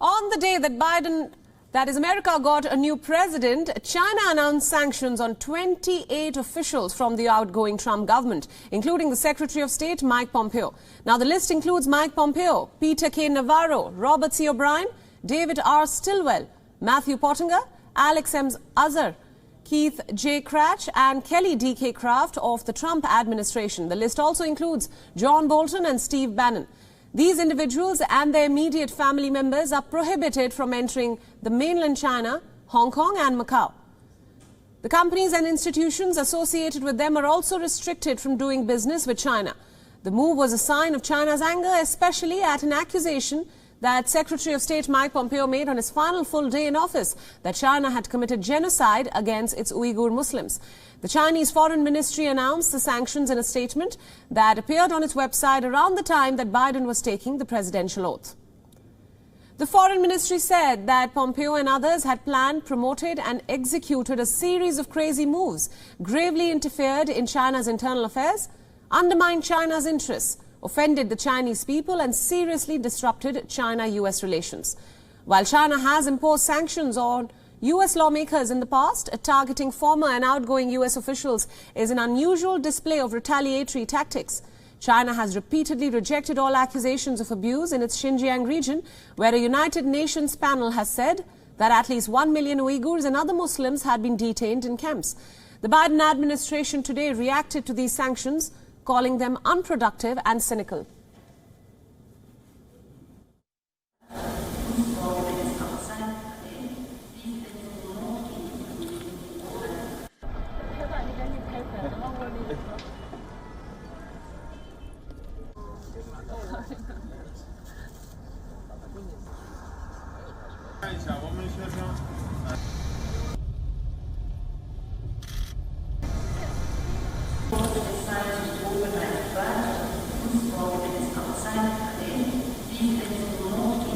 On the day that America got a new president, China announced sanctions on 28 officials from the outgoing Trump government, including the Secretary of State Mike Pompeo. Now, the list includes Mike Pompeo, Peter K. Navarro, Robert C. O'Brien, David R. Stilwell, Matthew Pottinger, Alex M. Azar, Keith J. Cratch and Kelly D.K. Kraft of the Trump administration. The list also includes John Bolton and Steve Bannon. These individuals and their immediate family members are prohibited from entering the mainland China, Hong Kong and Macau. The companies and institutions associated with them are also restricted from doing business with China. The move was a sign of China's anger, especially at an accusation that Secretary of State Mike Pompeo made on his final full day in office, that China had committed genocide against its Uighur Muslims. The Chinese Foreign Ministry announced the sanctions in a statement that appeared on its website around the time that Biden was taking the presidential oath. The Foreign Ministry said that Pompeo and others had planned, promoted and executed a series of crazy moves, gravely interfered in China's internal affairs, undermined China's interests, offended the Chinese people and seriously disrupted China-US relations. While China has imposed sanctions on US lawmakers in the past, targeting former and outgoing US officials is an unusual display of retaliatory tactics. China has repeatedly rejected all accusations of abuse in its Xinjiang region, where a United Nations panel has said that at least 1 million Uighurs and other Muslims had been detained in camps. The Biden administration today reacted to these sanctions, calling them unproductive and cynical.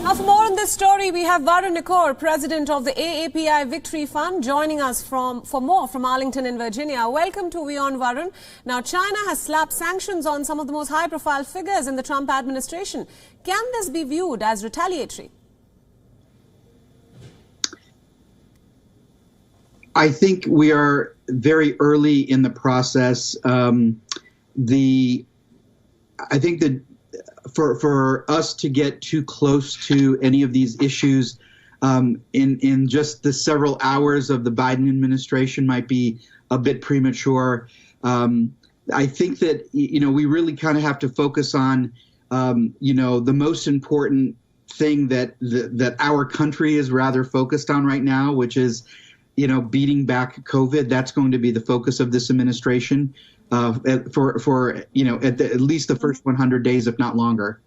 Now, for more on this story, we have Varun Nikor, president of the AAPI Victory Fund, joining us for more from Arlington in Virginia. Welcome to WION, Varun. Now, China has slapped sanctions on some of the most high-profile figures in the Trump administration. Can this be viewed as retaliatory? I think we are very early in the process. I think that for us to get too close to any of these issues in just the several hours of the Biden administration might be a bit premature. I think that, we really kind of have to focus on, the most important thing that our country is rather focused on right now, which is, beating back COVID. That's going to be the focus of this administration for at least the first 100 days, if not longer.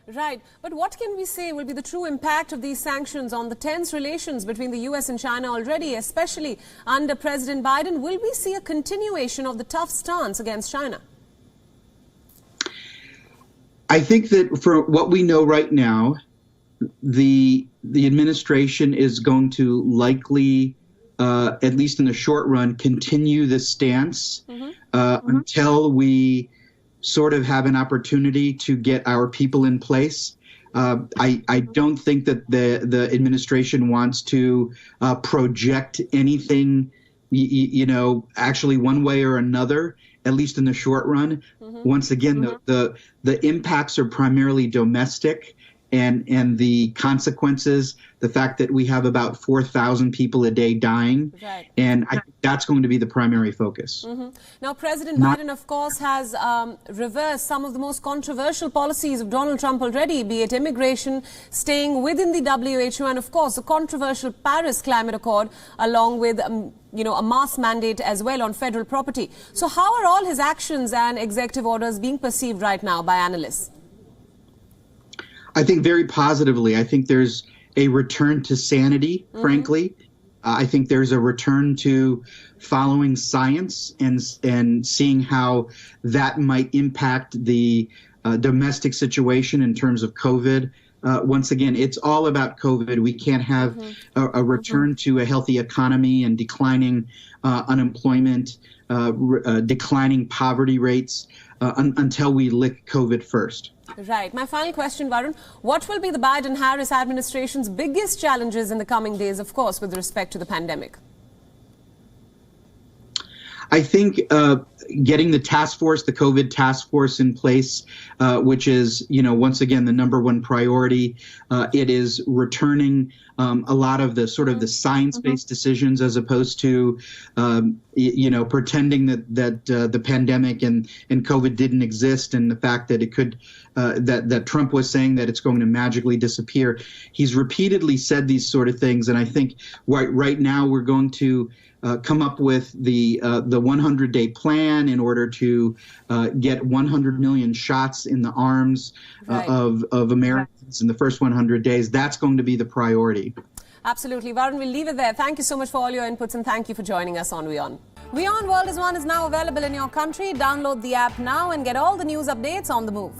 Right. But what can we say will be the true impact of these sanctions on the tense relations between the U.S. and China already, especially under President Biden? Will we see a continuation of the tough stance against China? I think that for what we know right now, the administration is going to likely, at least in the short run, continue this stance until we sort of have an opportunity to get our people in place. I don't think that the administration wants to project anything, actually one way or another, at least in the short run. Once again, the impacts are primarily domestic. And the consequences, the fact that we have about 4,000 people a day dying, and I think that's going to be the primary focus. Now, President Biden, of course, has reversed some of the most controversial policies of Donald Trump already, be it immigration, staying within the WHO, and, of course, the controversial Paris Climate Accord, along with a mask mandate as well on federal property. So how are all his actions and executive orders being perceived right now by analysts? I think very positively. I think there's a return to sanity, frankly. I think there's a return to following science and seeing how that might impact the domestic situation in terms of COVID. Once again, it's all about COVID. We can't have a return to a healthy economy and declining unemployment, declining poverty rates until we lick COVID first. Right. My final question, Varun. What will be the Biden-Harris administration's biggest challenges in the coming days, of course, with respect to the pandemic? I think getting the task force, the COVID task force in place, which is, once again, the number one priority. It is returning a lot of the sort of the science-based decisions as opposed to, pretending that the pandemic and COVID didn't exist, and the fact that it could, that Trump was saying that it's going to magically disappear. He's repeatedly said these sort of things, and I think right now we're going to come up with the 100-day plan in order to get 100 million shots in the arms of Americans in the first 100 days. That's going to be the priority. Absolutely. Varun, we'll leave it there. Thank you so much for all your inputs, and thank you for joining us on WION. WION World is now available in your country. Download the app now and get all the news updates on the move.